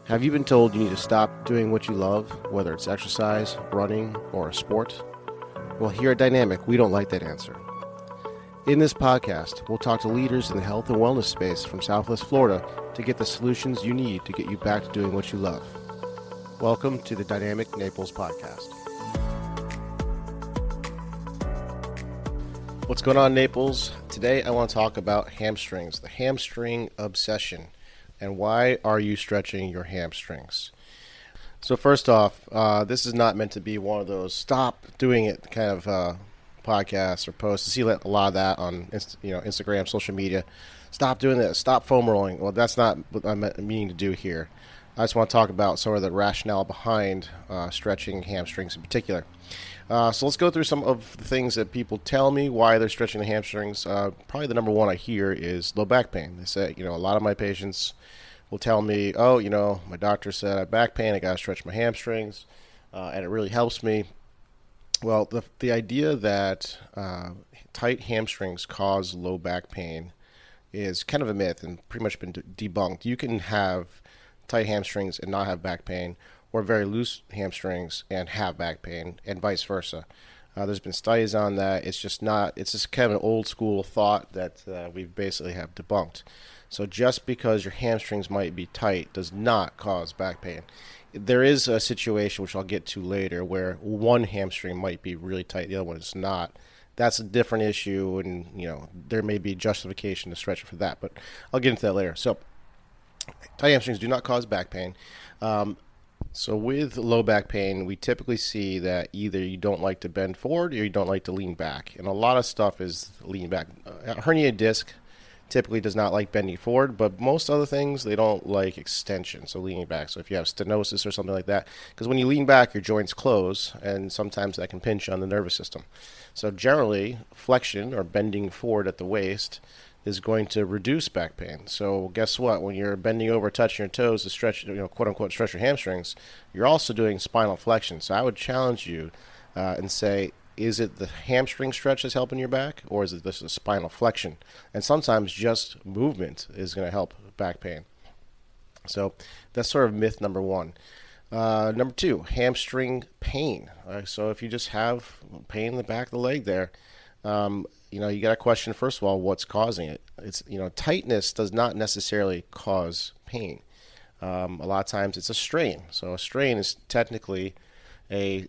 Have you been told you need to stop doing what you love, whether it's exercise, running, or a sport? Well, here at Dynamic, we don't like that answer. In this podcast, we'll talk to leaders in the health and wellness space from Southwest Florida to get the solutions you need to get you back to doing what you love. Welcome to the Dynamic Naples Podcast. What's going on, Naples? Today I want to talk about hamstrings, the hamstring obsession, and why are you stretching your hamstrings? So first off, this is not meant to be one of those stop doing it kind of podcasts or posts. You see a lot of that on Instagram, social media. Stop doing this. Stop foam rolling. Well, that's not what I'm meaning to do here. I just want to talk about some of the rationale behind stretching hamstrings in particular. So let's go through some of the things that people tell me why they're stretching the hamstrings. Probably the number one I hear is low back pain. They say, a lot of my patients will tell me, my doctor said I have back pain, I got to stretch my hamstrings, and it really helps me. Well, the idea that tight hamstrings cause low back pain is kind of a myth and pretty much been debunked. You can have tight hamstrings and not have back pain, or very loose hamstrings and have back pain, and vice versa. There's been studies on that. It's just kind of an old school thought that we basically have debunked. So just because your hamstrings might be tight does not cause back pain. There is a situation, which I'll get to later, where one hamstring might be really tight, the other one is not. That's a different issue, and there may be justification to stretch it for that, but I'll get into that later. So tight hamstrings do not cause back pain. So with low back pain, we typically see that either you don't like to bend forward or you don't like to lean back. And a lot of stuff is lean back. A herniated disc typically does not like bending forward, but most other things, they don't like extension, so leaning back. So if you have stenosis or something like that, because when you lean back, your joints close, and sometimes that can pinch on the nervous system. So generally, flexion or bending forward at the waist is going to reduce back pain. So guess what? When you're bending over, touching your toes to stretch, quote unquote, stretch your hamstrings, you're also doing spinal flexion. So I would challenge you and say, is it the hamstring stretch that's helping your back, or is it this a spinal flexion? And sometimes just movement is going to help back pain. So that's sort of myth number one. Number two, hamstring pain. So if you just have pain in the back of the leg there, you got to question, first of all, what's causing it. It's, tightness does not necessarily cause pain. A lot of times it's a strain. So a strain is technically a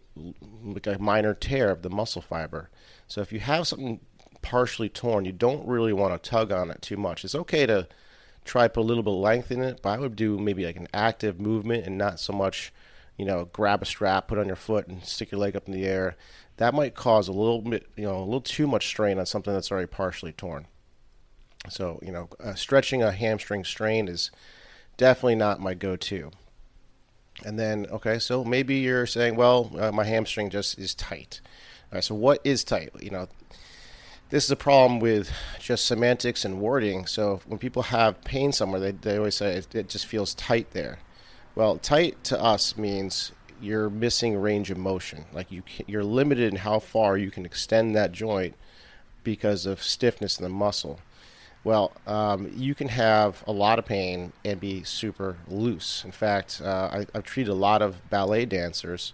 minor tear of the muscle fiber. So if you have something partially torn, you don't really want to tug on it too much. It's okay to try to put a little bit of length in it, but I would do maybe like an active movement and not so much, grab a strap, put it on your foot and stick your leg up in the air. That might cause a little bit, a little too much strain on something that's already partially torn. So, stretching a hamstring strain is definitely not my go-to. And then, okay, so maybe you're saying, well, my hamstring just is tight. All right, so what is tight? This is a problem with just semantics and wording. So when people have pain somewhere, they always say it just feels tight there. Well, tight to us means you're missing range of motion. Like you're limited in how far you can extend that joint because of stiffness in the muscle. Well, you can have a lot of pain and be super loose. In fact, I've treated a lot of ballet dancers,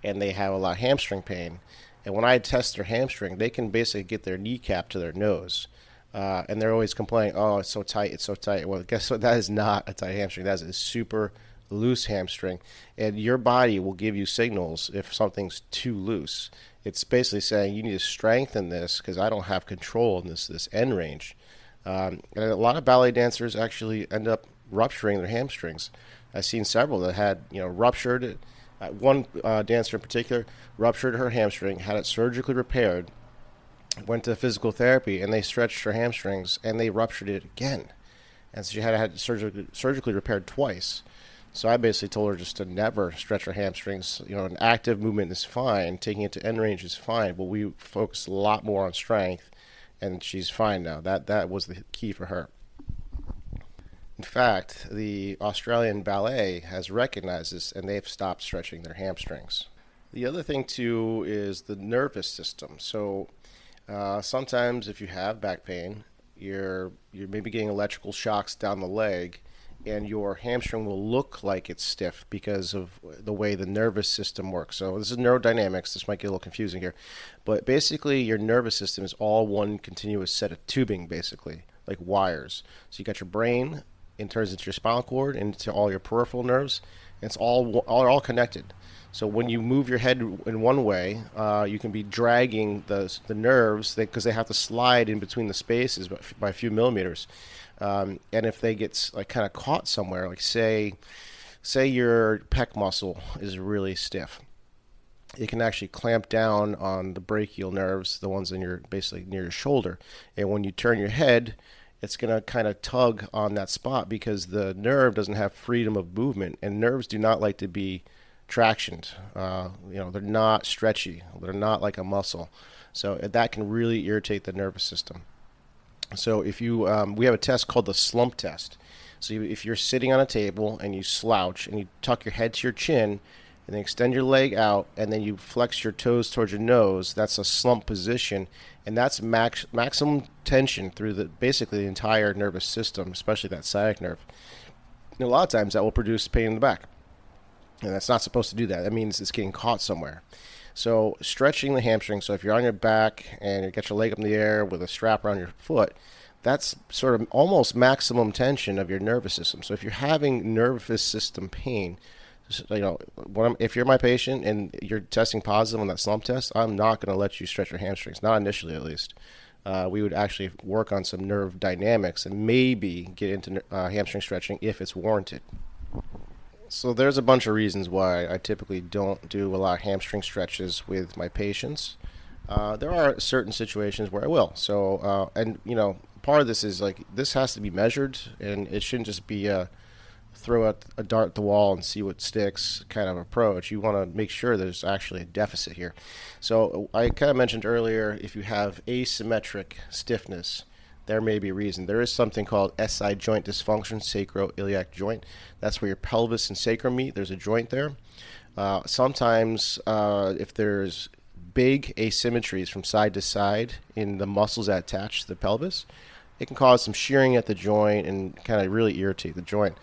and they have a lot of hamstring pain. And when I test their hamstring, they can basically get their kneecap to their nose. And they're always complaining, oh, it's so tight, it's so tight. Well, guess what? That is not a tight hamstring. That is a super loose hamstring. And your body will give you signals if something's too loose. It's basically saying you need to strengthen this because I don't have control in this end range. And a lot of ballet dancers actually end up rupturing their hamstrings. I've seen several that had, ruptured. One dancer in particular ruptured her hamstring, had it surgically repaired, went to physical therapy, and they stretched her hamstrings, and they ruptured it again. And so she had it surgically repaired twice. So I basically told her just to never stretch her hamstrings. An active movement is fine. Taking it to end range is fine, but we focus a lot more on strength. And she's fine now. That was the key for her. In fact, the Australian Ballet has recognized this, and they've stopped stretching their hamstrings. The other thing, too, is the nervous system. So sometimes if you have back pain, you're maybe getting electrical shocks down the leg, and your hamstring will look like it's stiff because of the way the nervous system works. So this is neurodynamics. This might get a little confusing here, but basically your nervous system is all one continuous set of tubing, basically like wires. So you got your brain, it turns into your spinal cord, into all your peripheral nerves, and it's all connected. So when you move your head in one way, you can be dragging the nerves because they have to slide in between the spaces by a few millimeters. And if they get like kind of caught somewhere, like say your pec muscle is really stiff, it can actually clamp down on the brachial nerves, the ones in your basically near your shoulder. And when you turn your head, it's going to kind of tug on that spot because the nerve doesn't have freedom of movement, and nerves do not like to be tractioned. They're not stretchy. They're not like a muscle. So that can really irritate the nervous system. So if you, we have a test called the slump test. So if you're sitting on a table and you slouch and you tuck your head to your chin and then extend your leg out and then you flex your toes towards your nose, that's a slump position, and that's maximum tension through basically the entire nervous system, especially that sciatic nerve. And a lot of times that will produce pain in the back, and that's not supposed to do that. That means it's getting caught somewhere. So stretching the hamstring, so if you're on your back and you get your leg up in the air with a strap around your foot, that's sort of almost maximum tension of your nervous system. So if you're having nervous system pain, if you're my patient and you're testing positive on that slump test, I'm not going to let you stretch your hamstrings, not initially at least. We would actually work on some nerve dynamics and maybe get into hamstring stretching if it's warranted. So there's a bunch of reasons why I typically don't do a lot of hamstring stretches with my patients. There are certain situations where I will. So, part of this is like this has to be measured, and it shouldn't just be throw out a dart at the wall and see what sticks kind of approach. You want to make sure there's actually a deficit here. So I kind of mentioned earlier, if you have asymmetric stiffness, there may be a reason. There is something called SI joint dysfunction, sacroiliac joint. That's where your pelvis and sacrum meet. There's a joint there. Sometimes if there's big asymmetries from side to side in the muscles that attach to the pelvis, it can cause some shearing at the joint and kind of really irritate the joint.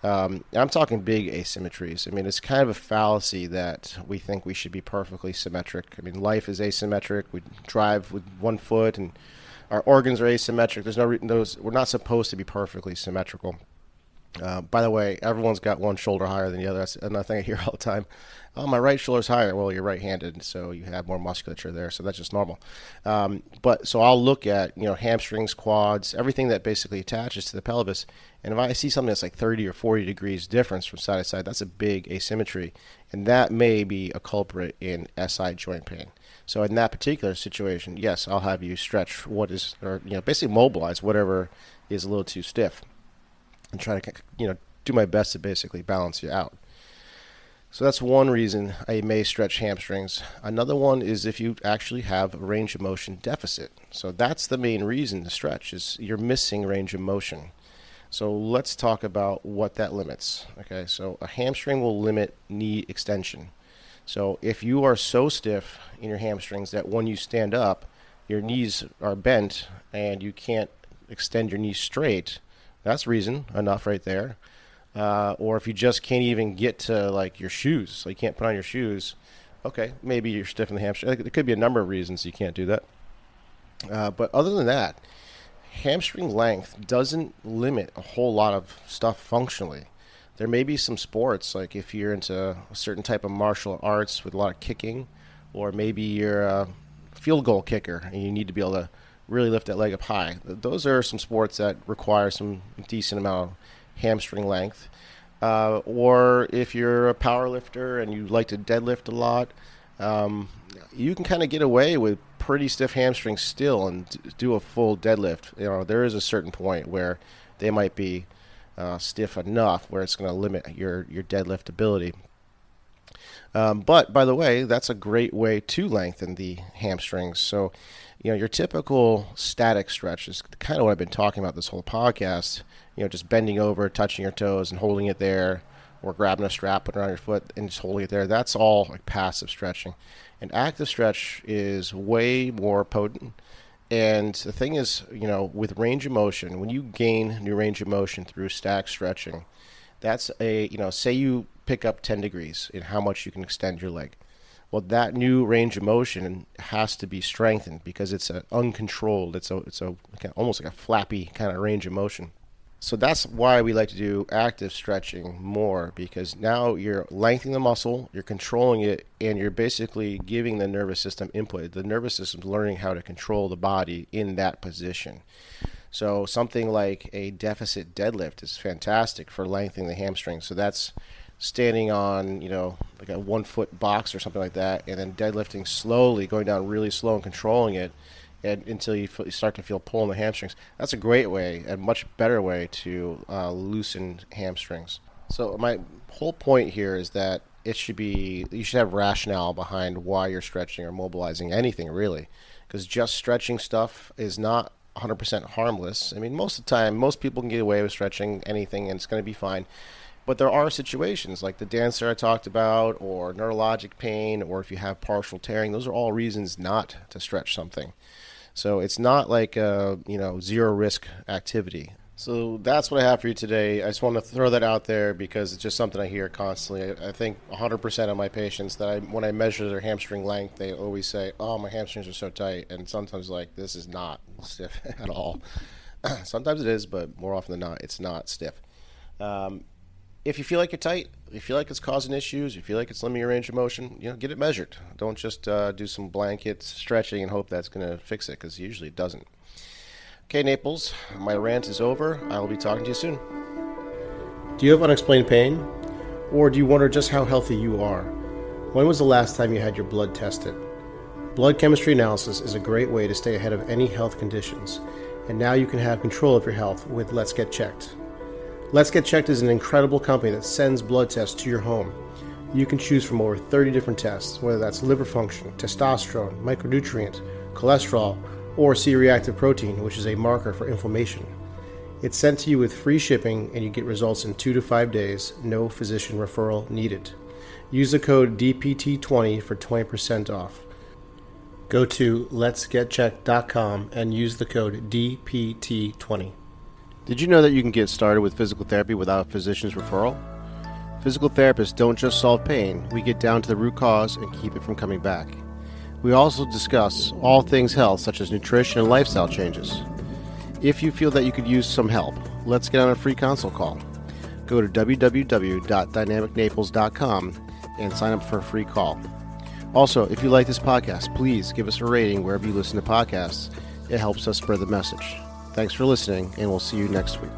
I'm talking big asymmetries. I mean, it's kind of a fallacy that we think we should be perfectly symmetric. I mean, life is asymmetric. We drive with one foot, and our organs are asymmetric. We're not supposed to be perfectly symmetrical. By the way, everyone's got one shoulder higher than the other. That's another thing I hear all the time. Oh, my right shoulder's higher. Well, you're right-handed, so you have more musculature there, so that's just normal. So I'll look at hamstrings, quads, everything that basically attaches to the pelvis, and if I see something that's like 30 or 40 degrees difference from side to side, that's a big asymmetry, and that may be a culprit in SI joint pain. So in that particular situation, yes, I'll have you stretch basically mobilize whatever is a little too stiff, and try to do my best to basically balance you out. So that's one reason I may stretch hamstrings. Another one is if you actually have a range of motion deficit. So that's the main reason to stretch, is you're missing range of motion. So let's talk about what that limits. Okay, so a hamstring will limit knee extension. So if you are so stiff in your hamstrings that when you stand up, your knees are bent and you can't extend your knees straight, that's reason enough right there. Or if you just can't even get to like your shoes, so you can't put on your shoes, okay, maybe you're stiff in the hamstring. There could be a number of reasons you can't do that. But other than that, hamstring length doesn't limit a whole lot of stuff functionally. There may be some sports, like if you're into a certain type of martial arts with a lot of kicking, or maybe you're a field goal kicker and you need to be able to really lift that leg up high. Those are some sports that require some decent amount of hamstring length. Or if you're a power lifter and you like to deadlift a lot, you can kind of get away with pretty stiff hamstrings still and do a full deadlift. There is a certain point where they might be stiff enough where it's going to limit your deadlift ability. But by the way, that's a great way to lengthen the hamstrings. So, your typical static stretch is kind of what I've been talking about this whole podcast. Just bending over, touching your toes and holding it there, or grabbing a strap, putting it around your foot and just holding it there. That's all like passive stretching. And active stretch is way more potent And the thing is, with range of motion, when you gain new range of motion through stack stretching, that's say you pick up 10 degrees in how much you can extend your leg. Well, that new range of motion has to be strengthened because it's uncontrolled. It's almost like a flappy kind of range of motion. So that's why we like to do active stretching more, because now you're lengthening the muscle, you're controlling it, and you're basically giving the nervous system input. The nervous system's learning how to control the body in that position. So something like a deficit deadlift is fantastic for lengthening the hamstring. So that's standing on, like a 1 foot box or something like that, and then deadlifting slowly, going down really slow and controlling it until you start to feel pull in the hamstrings. That's a great way, a much better way to loosen hamstrings. So my whole point here is that you should have rationale behind why you're stretching or mobilizing anything, really, because just stretching stuff is not 100% harmless. I mean, most of the time, most people can get away with stretching anything and it's going to be fine. But there are situations like the dancer I talked about, or neurologic pain, or if you have partial tearing. Those are all reasons not to stretch something. So it's not like a zero risk activity. So that's what I have for you today. I just want to throw that out there because it's just something I hear constantly. I think 100% of my patients when I measure their hamstring length, they always say, "Oh, my hamstrings are so tight," and sometimes this is not stiff at all. Sometimes it is, but more often than not, it's not stiff. If you feel like you're tight, if you feel like it's causing issues, you feel like it's limiting your range of motion, get it measured. Don't just do some blanket stretching and hope that's going to fix it, because usually it doesn't. Okay, Naples, my rant is over. I will be talking to you soon. Do you have unexplained pain? Or do you wonder just how healthy you are? When was the last time you had your blood tested? Blood chemistry analysis is a great way to stay ahead of any health conditions, and now you can have control of your health with Let's Get Checked. Let's Get Checked is an incredible company that sends blood tests to your home. You can choose from over 30 different tests, whether that's liver function, testosterone, micronutrient, cholesterol, or C-reactive protein, which is a marker for inflammation. It's sent to you with free shipping, and you get results in 2 to 5 days, no physician referral needed. Use the code DPT20 for 20% off. Go to letsgetchecked.com and use the code DPT20. Did you know that you can get started with physical therapy without a physician's referral? Physical therapists don't just solve pain, we get down to the root cause and keep it from coming back. We also discuss all things health, such as nutrition and lifestyle changes. If you feel that you could use some help, let's get on a free consult call. Go to www.dynamicnaples.com and sign up for a free call. Also, if you like this podcast, please give us a rating wherever you listen to podcasts. It helps us spread the message. Thanks for listening, and we'll see you next week.